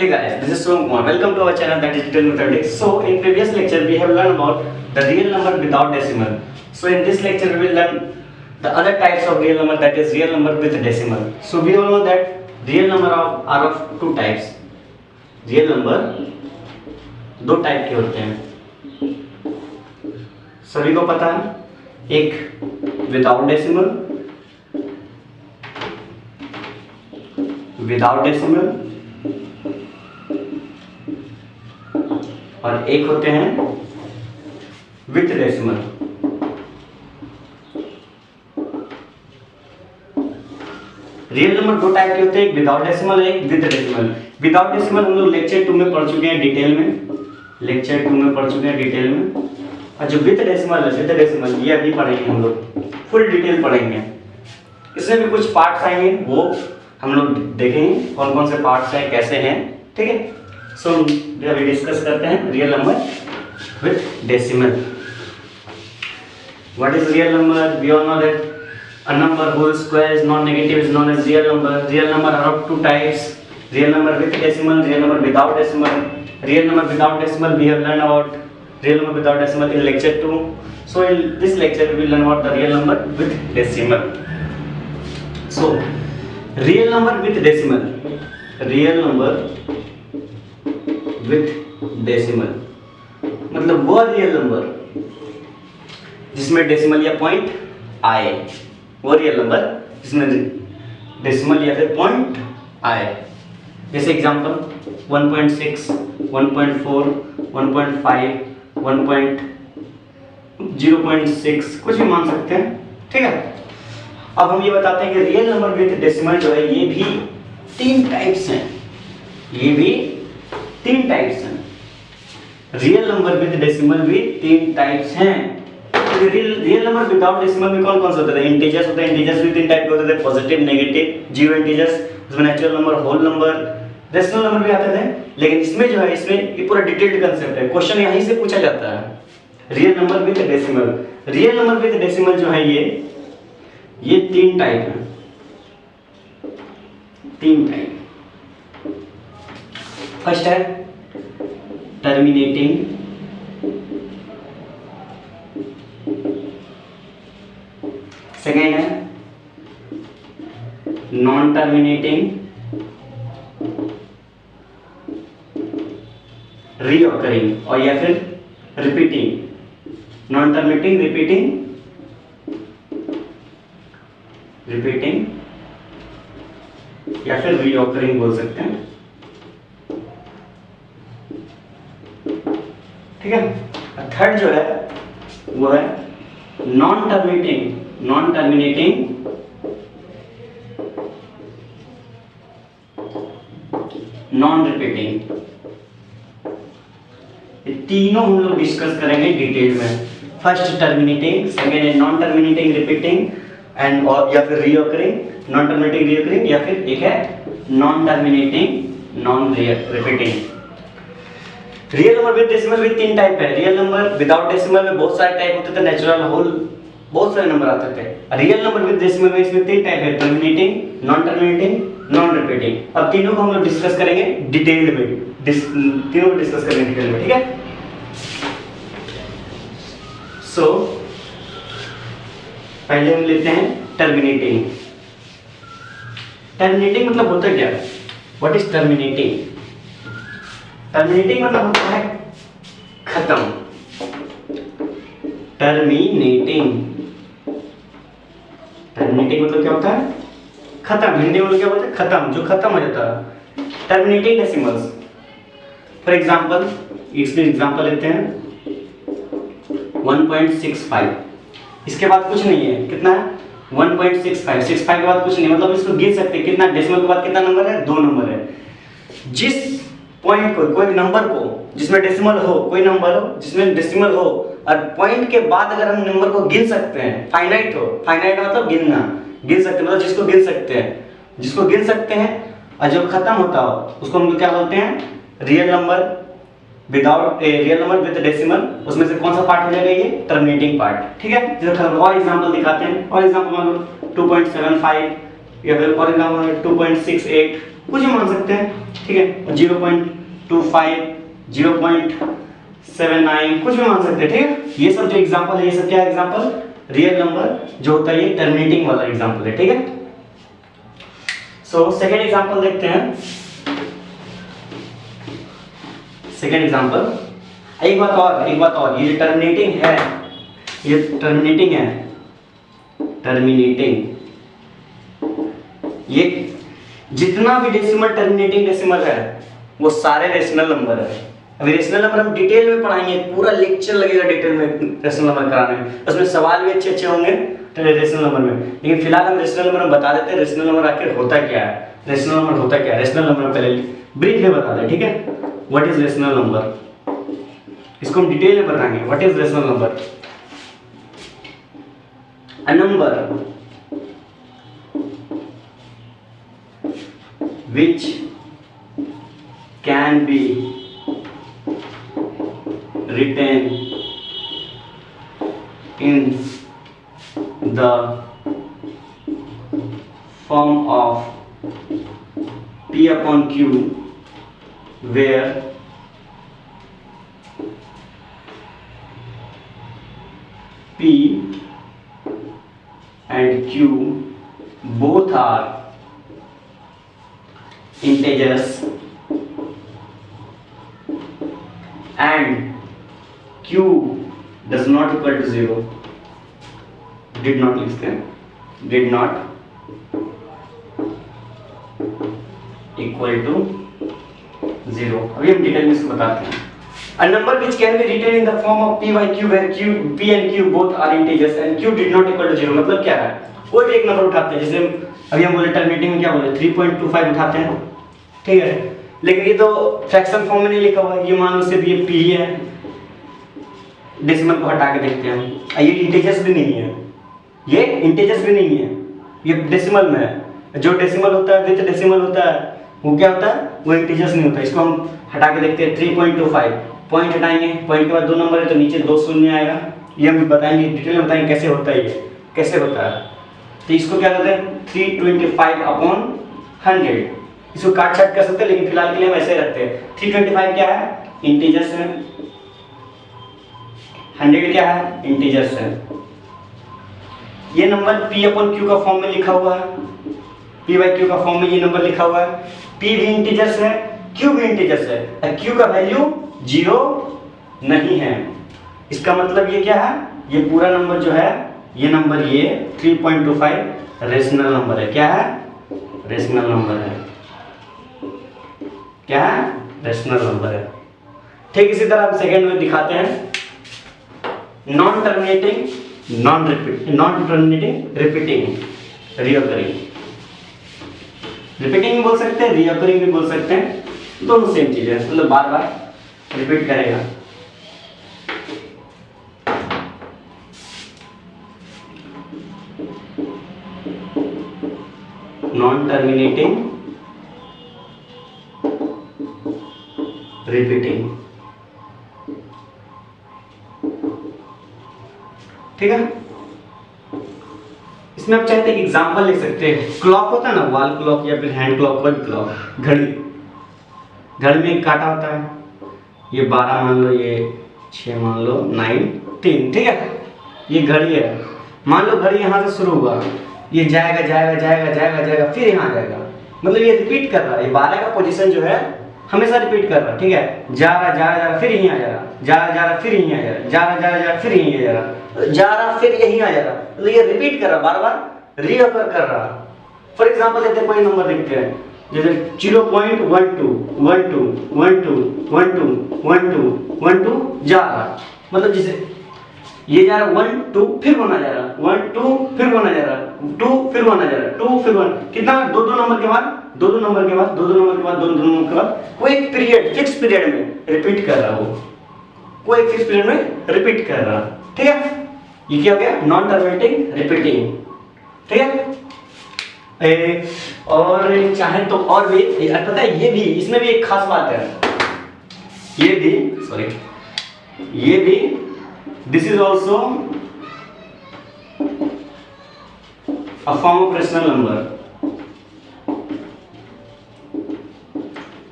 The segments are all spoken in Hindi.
Hey guys, this is Shivam Kumar. Welcome to our channel, that is Digital Mathematics. So in previous lecture we have learned about the real number without decimal. So in this lecture we will learn the other types of real number, that is real number with decimal. So we all know that real number are of two types. Real number दो टाइप के होते हैं, सभी को पता है. एक विदाउट डेसिमल और एक होते हैं विथ डेसिमल. रियल नंबर दो टाइप के होते हैं, एक विदाउट डेसिमल एक विद डेसिमल. विदाउट डेसिमल हम लोग लेक्चर 2 में पढ़ चुके हैं डिटेल में. और जो विद डेसिमल ये अभी पढ़ेंगे, हम लोग फुल डिटेल पढ़ेंगे. इसमें भी कुछ पार्ट्स आएंगे, वो हम लोग देखेंगे कौन कौन से पार्ट्स हैं, कैसे हैं. ठीक है. सो अभी डिस्कस करते हैं real number with decimal. What is real number? We all know that a number whose square is non-negative is known as real number. Real number are of two types: real number with decimal, real number without decimal. Real number without decimal we have learned about real number without decimal in lecture 2. So in this lecture we will learn about the real number with decimal. So real number with decimal, मतलब वो रियल नंबर जिसमें डेसिमल या पॉइंट आए, वो रियल नंबर जिसमें डेसिमल या फिर पॉइंट आए. जैसे एग्जांपल 1.6, 1.4, 1.5, 0.6 कुछ भी मान सकते हैं. ठीक है. अब हम ये बताते हैं कि रियल नंबर विद डेसिमल जो है ये भी तीन टाइप्स हैं. रियल नंबर विद डेसिमल भी तीन टाइप्स हैं. रियल नंबर विदाउट डेसिमल में कौन कौन से होते हैं? इंटीजर्स होते हैं. इंटीजर्स भी तीन टाइप के होते थे: पॉजिटिव, नेगेटिव, जीरो इंटीजर्स, उसमें natural number, whole number, rational number भी आते थे. लेकिन इसमें जो है, इसमें ये पूरा डिटेल्ड कांसेप्ट है. क्वेश्चन यहीं से पूछा जाता है. Real number with decimal. Real number with decimal जो है ये तीन टाइप है. फर्स्ट है टर्मिनेटिंग, सेकेंड है नॉन टर्मिनेटिंग, रीऑकरिंग और या फिर रिपीटिंग. नॉन टर्मिनेटिंग, रिपीटिंग या फिर रीऑकरिंग बोल सकते हैं. ठीक है. थर्ड जो है वो है नॉन टर्मिनेटिंग, नॉन रिपीटिंग. ये तीनों हम लोग डिस्कस करेंगे डिटेल में. फर्स्ट टर्मिनेटिंग, सेकेंड है नॉन टर्मिनेटिंग, रिपीटिंग एंड और या फिर रीऑकरिंग. नॉन टर्मिनेटिंग, रीऑकरिंग या फिर एक है non terminating, non repeating. Real number with decimal भी तीन टाइप है. रियल नंबर विदाउट डेसिमल में बहुत सारे टाइप होते थे, नेचुरल, होल, बहुत सारे नंबर आते थे. रियल नंबर विद डेसिमल में इसमें तीन टाइप है: terminating, non terminating, non repeating. अब तीनों को हम लोग डिस्कस करेंगे डिटेल में. तीनों को डिस्कस करेंगे डिटेल में. ठीक है. सो पहले हम लेते हैं टर्मिनेटिंग. टर्मिनेटिंग मतलब होता क्या? What is terminating? टर्मिनेटिंग मतलब होता है खत्म. टर्मिनेटिंग मतलब क्या होता है? खत्म. हिंदी में क्या बोलते हैं? खत्म, जो खत्म हो जाता है. Terminating decimals. फॉर एग्जांपल, इसमें एग्जांपल लेते हैं 1.65. इसके बाद कुछ नहीं है. कितना है? 1.65. 65 के बाद कुछ नहीं, मतलब इसको गिन सकते हैं. कितना डेसिमल के बाद कितना नंबर है? दो नंबर है. जिस पॉइंट को, कोई नंबर को जिसमें डेसिमल हो, कोई नंबर हो जिसमें डेसिमल हो, और पॉइंट के बाद अगर हम नंबर को गिन सकते हैं, फाइनाइट हो, फाइनाइट मतलब गिनना, गिन सकते हैं मतलब जिसको गिन सकते हैं, और जो खत्म होता हो उसको हम क्या बोलते हैं? Real number with decimal. उसमें से कौन सा पार्ट हो जाएगा? ये टर्मिनेटिंग पार्ट. ठीक है. और एग्जांपल दिखाते हैं. और एग्जांपल मान लो 2.75 या फिर और एग्जांपल 2.68 कुछ भी मान सकते हैं, ठीक है। 0.25, 0.79 कुछ भी मान सकते हैं, ठीक है। ये सब जो एग्जांपल है, ये सब क्या एग्जांपल, रियल नंबर जो होता है, ये टर्मिनेटिंग वाला एग्जांपल है, ठीक है। सो सेकंड एग्जांपल देखते हैं। सेकंड एग्जांपल, एक बात और, ये टर्मिनेटिंग है, ये टर्मिनेटिंग है, टर्मिनेटिंग, ये जितना भी डेसिमल टर्मिनेटिंग डेसिमल है वो सारे रेशनल नंबर है। अभी रेशनल नंबर हम डिटेल में पढ़ाएंगे, पूरा लेक्चर लगेगा डिटेल में रेशनल नंबर कराने में, उसमें सवाल भी अच्छे अच्छे होंगे रेशनल नंबर में। लेकिन फिलहाल हम रेशनल नंबर में बता देते हैं रेशनल नंबर आखिर होता क्या है, रेशनल नंबर होता क्या है। रेशनल नंबर पहले ब्रीफ में बता दें, ठीक है। व्हाट इज रेशनल नंबर, इसको हम डिटेल में बताएंगे। What is rational number? A number which can be written in the form of P upon Q, where P and Q both are integers and Q does not equal to 0, did not लिखते हैं, did not equal to 0। अभी हम डिटेल में इसको बताते हैं। A number which can be written in the form of P by Q, where P and Q both are integers and Q did not equal to 0, मतलब क्या है, कोई भी एक नंबर उठाते हैं, जैसे अभी हम बोले टर्मिनेटिंग में क्या बोले 3.25 उठाते हैं, ठीक है। लेकिन ये तो फ्रैक्शन फॉर्म में नहीं लिखा हुआ है, ये मान लो सिर्फ ये P है, डेसिमल को हटा के देखते हैं हम, ये इंटीजर्स भी नहीं है, ये इंटीजर्स भी नहीं है, ये डेसिमल में है। जो डेसिमल होता है, विद डेसिमल होता है, वो क्या होता है, वो इंटीजर्स नहीं होता। इसको हम हटा के देखते हैं 3.25, पॉइंट हटाएंगे, पॉइंट के बाद 2 नंबर है तो नीचे 2 शून्य आएगा। ये हम बताएंगे, डिटेल में बताएंगे कैसे होता है, ये कैसे होता है। तो इसको क्या कहते हैं 325/100, इसको काट छाट कर सकते हैं, लेकिन फिलहाल के लिए हम ऐसे रखते हैं। 325 क्या है, इंटीजर्स है, 100 क्या है, इंटीजर्स है। ये नंबर P/Q का फॉर्म में लिखा हुआ है, P/Q का फॉर्म में ये नंबर लिखा हुआ है। P भी इंटीजर्स है, Q भी इंटीजर्स है, Q का वैल्यू 0 नहीं है। इसका मतलब ये क्या है, ये पूरा नंबर जो है, ये नंबर ये 3.25 रेशनल नंबर है। क्या है, रेशनल नंबर है। क्या है, रेशनल नंबर है। ठीक इसी तरह हम सेकेंड में दिखाते हैं, non terminating, non terminating, repeating, recurring. Repeating भी बोल सकते हैं, रिओकरिंग भी बोल सकते हैं, दोनों सेम चीज है, मतलब बार बार रिपीट करेगा। नॉन टर्मिनेटिंग, रिपीटिंग, ठीक है। इसमें आप चाहते हैं एग्जांपल लिख सकते हैं। क्लॉक होता है ना, वॉल क्लॉक या फिर हैंड क्लॉक, कोई भी क्लॉक, घड़ी, घड़ी में एक काटा होता है, ये 12 मान लो, ये 6 मान लो, 9 3, ठीक है। ये घड़ी है, मान लो घड़ी यहाँ से शुरू हुआ, ये जाएगा जाएगा जाएगा जाएगा जाएगा, फिर यहाँ जाएगा, मतलब ये रिपीट कर रहा है। ये 12 का पोजीशन जो है हमेशा रिपीट कर रहा है, ठीक है। जा रहा जा रहा फिर यहीं आ जा रहा, जा रहा जा रहा फिर यहीं आ जा रहा, जा रहा जा रहा फिर यहीं आ जा रहा, जा रहा फिर यहीं आ जा रहा, मतलब ये रिपीट कर रहा, बार बार रीअकर कर रहा। फॉर एग्जांपल लेते हैं, कोई नंबर लिखते हैं, जैसे 0.12 जा रहा, मतलब जैसे ये जा रहा 1 2 फिर 1 आ जा रहा, 1 2 फिर 1 आ जा रहा, 2 फिर 1 आ जा रहा, 2 फिर 1, कितना, 2 नंबर के बाद 2 नंबर के बाद 2 नंबर के बाद 2 नंबर के बाद, कोई एक पीरियड, फिक्स पीरियड में रिपीट कर रहा, वो कोई एक फिक्स पीरियड में रिपीट कर रहा, ठीक है। ये क्या हो गया, नॉन टर्मिनेटिंग रिपीटिंग, ठीक है। और चाहे तो और भी पता है, ये भी, इसमें भी एक खास बात है, ये भी, सॉरी, ये भी, this is also a form of rational number,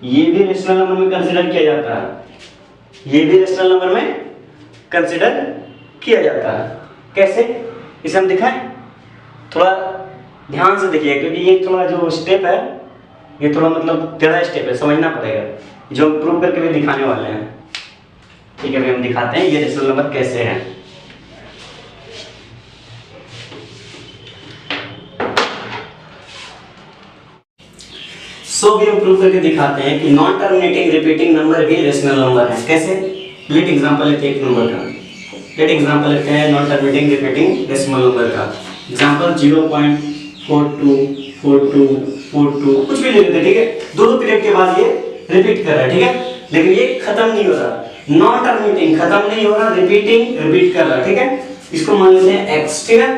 ये भी रेशनल नंबर में कंसीडर किया जाता है, ये भी रेशनल नंबर में कंसीडर किया जाता है। कैसे, इसे हम दिखाएं, थोड़ा ध्यान से देखिए, क्योंकि ये थोड़ा जो स्टेप है ये थोड़ा मतलब टेढ़ा स्टेप है, समझना पड़ेगा, जो हम प्रूव करके भी दिखाने वाले हैं। ठीक है, अभी हम दिखाते हैं ये रेशनल नंबर कैसे है। सो भी हम प्रूव करके दिखाते हैं कि नॉन टर्मिनेटिंग रिपीटिंग नंबर भी रेशनल नंबर है। कैसे, लेट एग्जांपल लेते हैं एक नंबर का, लेट एग्जांपल लेते हैं non terminating repeating decimal number का। एग्जांपल 0.424242 कुछ भी ले लेते हैं, ठीक है। दो पीरियड के बाद ये रिपीट कर रहा है, ठीक है, लेकिन ये खत्म नहीं हो रहा, नॉन टर्मिनेटिंग खत्म नहीं हो रहा, रिपीटिंग रिपीट कर रहा है, ठीक है। इसको मान लेते हैं x, ठीक है।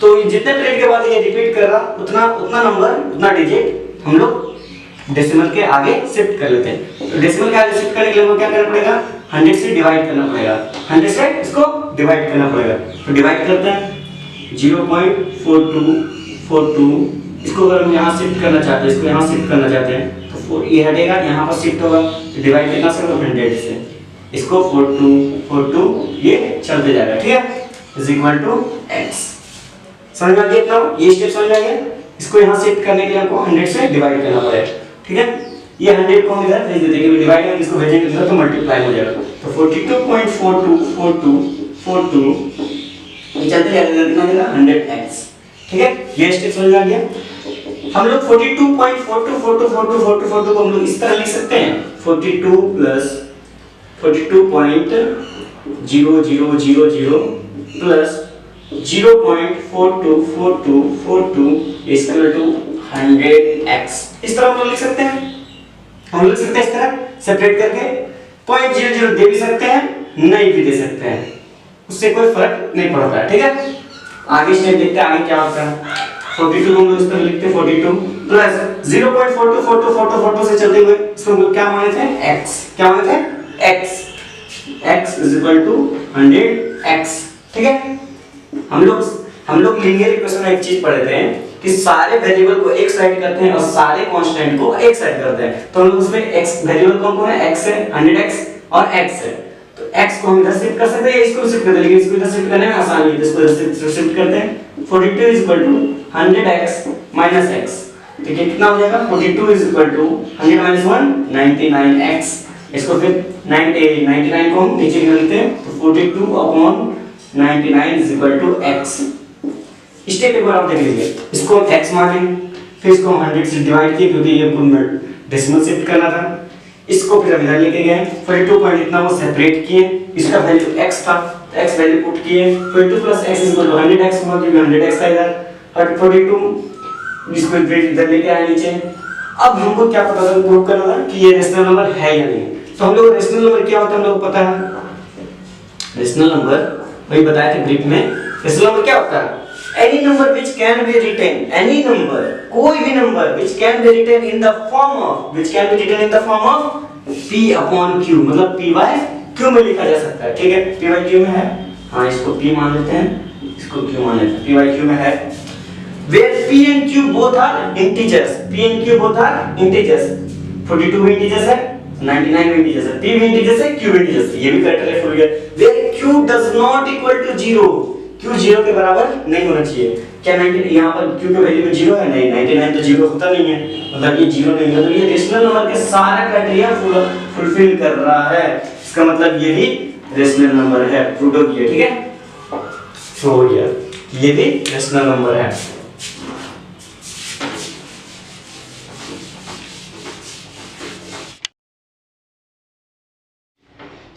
तो जितने पीरियड के बाद ये रिपीट कर रहा उतना उतना नंबर, उतना डिजिट हम लोग डेसिमल के आगे शिफ्ट कर लेते हैं। तो डेसिमल के आगे शिफ्ट करने के लिए वो क्या करना पड़ेगा, 100 से डिवाइड करना पड़ेगा, 100 से इसको डिवाइड करना पड़ेगा। तो डिवाइड करते हैं 0.4242, इसको अगर हम यहाँ शिफ्ट करना चाहते हैं, इसको यहाँ शिफ्ट करना चाहते हैं तो ये हटेगा, यहाँ पर शिफ्ट होगा, तो डिवाइड करना सिर्फ 100 से, इसको 4242 ये चलते जाएगा, ठीक है, इज इक्वल टू x। समझ में आ गया इतना, ये स्टेप समझ में आ गया। इसको यहाँ शिफ्ट करने के लिए हमको 100 से डिवाइड करना पड़ेगा, ठीक है। ये 100 को हम इधर भेज देते हैं, डिवाइड में इसको भेजेंगे इधर तो मल्टीप्लाई हो जाएगा, तो 42.4242 ये चलते जाएगा, कितना देगा 100x, ठीक है। ये स्टेप समझ में आ गया। हम लोग 42.424242 को हम लोग इस तरह लिख सकते हैं, 42 plus 42.0000 plus 0.424242 is equal to 100x। इस तरह हम लोग लिख सकते हैं, हम लिख सकते हैं इस तरह सेपरेट करके, 0.00 दे भी सकते हैं, नहीं भी दे सकते हैं, उससे कोई फर्क नहीं पड़ता है, ठीक है। आगे स्टेप देखते हैं आगे क्या होता है। 42 को हम लोग इस तरह लिखते हैं, 42 प्लस 0.424242 से चलते हुए इसको हम लोग क्या माने थे, x, क्या माने थे, x, x is equal to 100x, ठीक है। हम लोग लीनियर इक्वेशन में एक चीज पढ़ते हैं कि सारे वेरिएबल को एक साइड करते हैं और सारे कांस्टेंट को एक साइड करते हैं। तो हम लोग उसमें x वेरिएबल कौन है, x है, 100x और x है। तो x को हम इधर शिफ्ट कर सकते हैं, इसको शिफ्ट कर देंगे, लेकिन इसको इधर शिफ्ट करने में आसानी है, इसको इधर शिफ्ट करते हैं। 42 is equal to 100x minus x, ठीक है, कितना हो जाएगा, 42 is equal to 100 minus 1 99x। इसको फिर 99 को हम नीचे लिखते हैं, तो 42 upon 99 is equal to x। Step एक बार आप देख लीजिए, इसको x माने, फिर इसको हम 100 से डिवाइड किए क्योंकि ये डेसिमल शिफ्ट करना था, इसको फिर इधर लेके गए, 42 पॉइंट इतना वो सेपरेट किए, इसका वैल्यू x था, तो x वैल्यू पुट किए, 42 plus x is equal to 100x होगा क्योंकि 100x था इधर, और 42 इसको इधर लेके आए नीचे। अब हमको क्या पता था, प्रूव करना था कि ये रेशनल नंबर है या नहीं। तो हम लोग रेशनल नंबर क्या होता है हम लोग को पता है, रेशनल नंबर वही बताया था ब्रीफ में। रेशनल नंबर क्या होता है, any number which can be written, any number, कोई भी number which can be written in the form of, which can be written in the form of p upon q, मतलब p by q में लिखा जा सकता है, ठीक है, p by q में है, हाँ इसको p मान लेते हैं, इसको q मान लेते हैं, p by q में है, where p and q both are integers, p and q both are integers, 42 भी integers है, 99 भी integers है, p भी integers है, q भी integers है, ये भी करेक्ट है, फुल गया। where q does not equal to 0, q 0 के बराबर नहीं होना चाहिए। क्या 90 यहाँ पर q की वैल्यू में 0 है, नहीं, 99 तो 0 होता नहीं है, मतलब ये 0 नहीं है, तो ये रेशनल नंबर के सारा क्राइटेरिया फुलफिल कर रहा है, इसका मतलब ये भी रेशनल नंबर है, प्रूव हो गया, ठीक है, प्रूव हो गया, ये भी रेशनल नंबर है।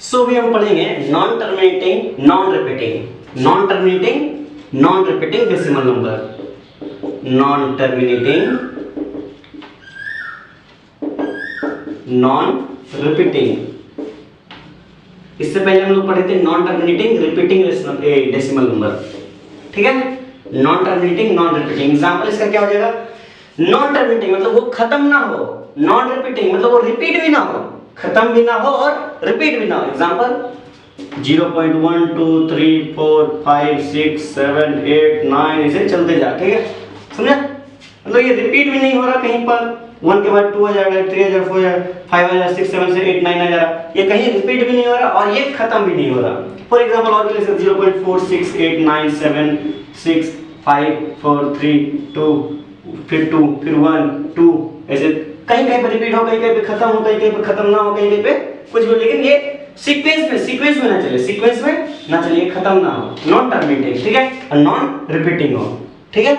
सो भी हम पढ़ेंगे non terminating non repeating, non terminating non repeating decimal number, non terminating non repeating. इससे पहले हम लोग पढ़े थे non terminating repeating decimal number, ठीक है, non terminating non repeating. Example इसका क्या हो जाएगा, नॉन टर्मिनेटिंग मतलब वो खत्म ना हो, नॉन रिपीटिंग मतलब वो रिपीट भी ना हो, खत्म भी ना हो और रिपीट भी ना हो। एग्जांपल 0.123456789 ऐसे चलते जा, ठीक है, समझे, मतलब ये रिपीट भी नहीं हो रहा कहीं पर 1 के बाद 2 आ जाएगा, 3 आ जाएगा, 4 आ जाएगा, 5 आ जाएगा, 6 7 से 8 9 आ जाएगा। ये कहीं रिपीट भी नहीं हो रहा और ये खत्म भी नहीं हो रहा। फॉर एग्जांपल और भी 0.46897 6 5 4 3 2 फिर 1 2 ऐसे कहीं कहीं पे रिपीट हो, कहीं कहीं पे खत्म हो, कहीं कहीं पे खत्म ना हो, कहीं कहीं पे कुछ भी, लेकिन ये सीक्वेंस में ना चले, सीक्वेंस में ना चले, ये खत्म ना हो, नॉन टर्मिनेटिंग, ठीक है, और नॉन रिपीटिंग हो, ठीक है।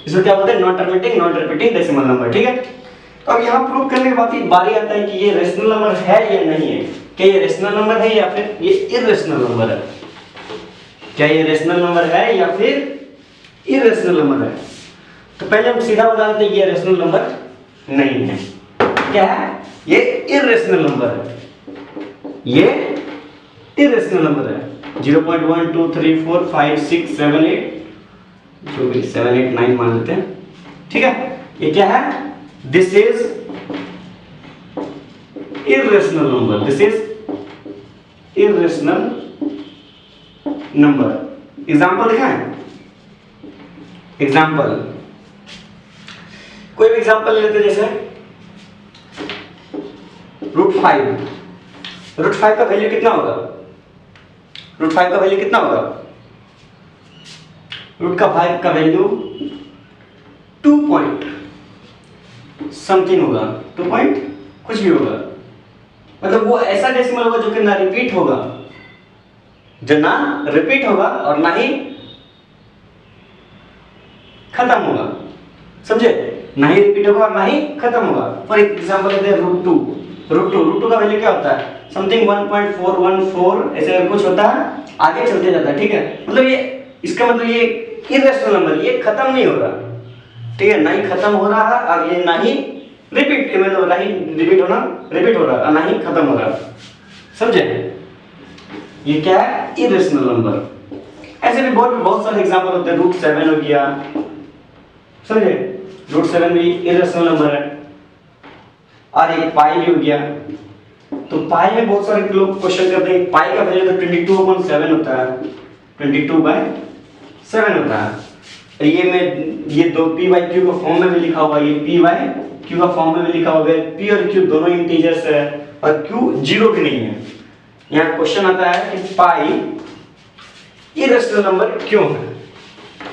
इसको क्या बोलते हैं? Non terminating non repeating decimal number, ठीक है। तो अब यहाँ प्रूव करने के बाद ही बारी आता है कि ये रेशनल नंबर है या नहीं है, क्या ये रेशनल नंबर है या फिर ये इररेशनल नंबर है, क्या ये रेशनल नंबर है या फिर इररेशनल नंबर है। तो पहले हम सीधा बता देते हैं ये रेशनल नंबर नहीं है, क्या है? ये इररेशनल नंबर है, ये इररेशनल नंबर है। 0.1 2 3 4 5 6 7 8 जो भी 7 8 9 मान लेते हैं, ठीक है। ये क्या है? This is irrational number, this is irrational number. Example दिखाएं, एग्जांपल कोई भी एग्जांपल ले लेते हैं, जैसे रूट 5 का वैल्यू कितना होगा? रूट 5 का वैल्यू कितना होगा? रूट का 5 का वैल्यू 2 पॉइंट समथिंग होगा, 2 पॉइंट कुछ भी होगा, मतलब वो ऐसा डेसिमल होगा जो कि ना रिपीट होगा, जो ना रिपीट होगा और ना ही खत्म होगा, समझे? ना ही रिपीट होगा और ना ही खत्म होगा। फॉर एग्जांपल लेते हैं रूट टू का वैल्यू क्या होता है? समथिंग 1.414 ऐसे अगर कुछ होता है, आगे चलते जाता है, ठीक है। मतलब ये इसका मतलब ये इररेशनल नंबर, ये खत्म नहीं हो रहा, ठीक है, ना ही खत्म हो रहा है और ये ना ही रिपीट, मतलब ना ही रिपीट हो रहा और ना ही खत्म हो रहा, समझे? ये क्या है? Irrational number. ऐसे भी बहुत सारे एग्जांपल होते हैं। रूट 7 हो गया, समझे? रूट 7 भी इररेशनल नंबर है। और एक पाई भी हो गया। तो पाई में बहुत सारे लोग क्वेश्चन करते हैं, पाई का वैल्यू तो 22/7 होता है, 22/7 होता है। ये दो p/q का फॉर्म में भी लिखा हुआ है, ये p/q का फॉर्म में भी लिखा हुआ है। p और q दोनों इंटीजर्स है और q जीरो भी नहीं है। यहाँ क्वेश्चन आता है कि पाई इररेशनल नंबर क्यों है?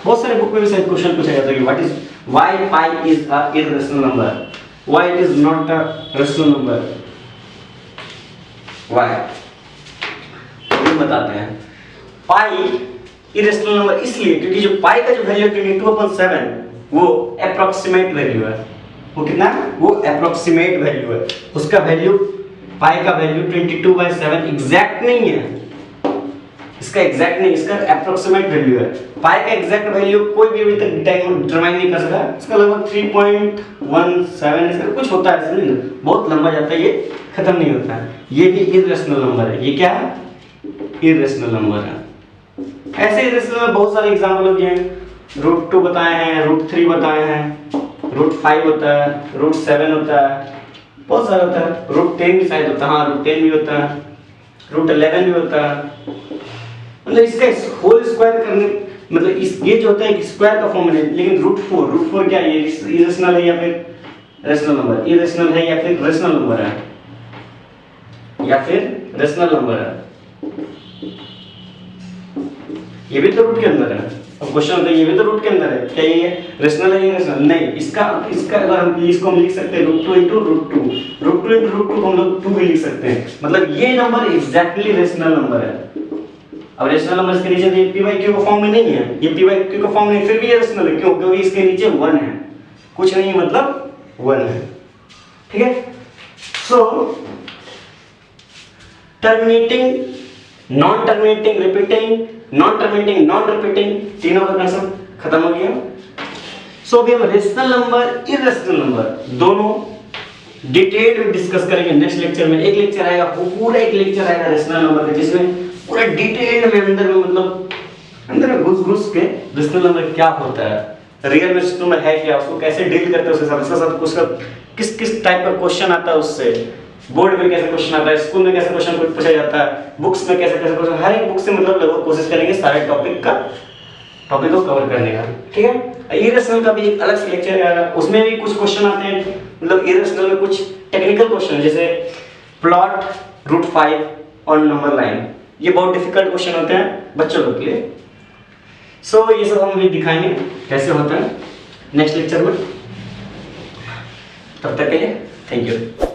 बहुत सारे बुक में भी शायद क्वेश्चन पूछा जाता है कि why pi is a irrational number, why it is not a rational number, why? हम बताते हैं। पाई इररेशनल नंबर इसलिए क्योंकि जो पाई का जो वैल्यू 22/7 वो अप्रोक्सीमेट वैल्यू है। वो कितना है? वो अप्रोक्सीमेट वैल्यू है। उसका वैल्यू, पाई का वैल्यू 22/7 एग्जैक्ट नहीं है, इसका एग्जैक्ट नहीं, इसका अप्रोक्सीमेट वैल्यू है। पाई का एग्जैक्ट वैल्यू कोई भी अभी तक डिटरमाइन नहीं कर सका। इसका लगभग 3.17 ऐसा कुछ होता है, समझे ना? बहुत लंबा जाता है, ये खत्म नहीं होता है। ये भी इररेशनल नंबर है। ये क्या है? इररेशनल नंबर है। ऐसे इररेशनल में बहुत सारे एग्जांपल हो गए हैं। रूट 2 बताए हैं, रूट 3 बताए हैं, रूट 5 होता है, रूट 7 होता है, बहुत सारा होता है। रूट 10 भी शायद होता है, हाँ रूट 10 भी होता है, रूट 11 भी होता है। मतलब इसका होल स्क्वायर करने, मतलब इस ये जो होता है स्क्वायर का फॉर्म में, लेकिन रूट 4 क्या है? ये इररेशनल है या फिर रेशनल नंबर? इररेशनल है या फिर रेशनल नंबर है? या फिर रेशनल नंबर है? ये भी तो रूट के अंदर है। अब क्वेश्चन होता है ये भी तो रूट के अंदर है, क्या ये रेशनल है या रेशनल नहीं? इसका अगर हम इसको हम लिख सकते हैं रूट टू हम लोग 2 भी लिख सकते हैं। मतलब ये नंबर एग्जैक्टली रेशनल नंबर है। अब रेशनल नंबर के नीचे ये p/q का फॉर्म में नहीं है, ये p/q का फॉर्म नहीं, फिर भी ये रेशनल है। क्यों? क्योंकि इसके नीचे 1 है, कुछ नहीं मतलब 1 है, ठीक है। So terminating, non terminating, repeating, non terminating, non repeating, तीनों का कंसेप्ट खत्म हो गया। सो अभी हम रेशनल नंबर, इररेशनल नंबर दोनों डिटेल में डिस्कस करेंगे नेक्स्ट लेक्चर में। एक लेक्चर आएगा, पूरा एक लेक्चर आएगा रेशनल नंबर का, जिसमें पूरा डिटेल में अंदर में, मतलब अंदर में घुस के रेशनल नंबर क्या होता है, रियल में सिस्टम में है क्या, उसको कैसे डील करते हैं, उसके साथ उसका किस टाइप का क्वेश्चन आता है, उससे बोर्ड में कैसे क्वेश्चन आता है, स्कूल में कैसे क्वेश्चन पूछा जाता है, बुक्स में कैसे क्वेश्चन, हर एक बुक से मतलब लगभग कोशिश करेंगे सारे टॉपिक को कवर करने का, ठीक है। इररेशनल का भी एक अलग से लेक्चर आएगा, उसमें भी कुछ क्वेश्चन आते हैं मतलब इरेशनल में कुछ टेक्निकल क्वेश्चन जैसे प्लॉट √5 ऑन नंबर लाइन, ये बहुत डिफिकल्ट क्वेश्चन होते हैं बच्चों लोग के लिए। सो ये सब हम भी दिखाएंगे कैसे होता है नेक्स्ट लेक्चर में। तब तक के लिए थैंक यू।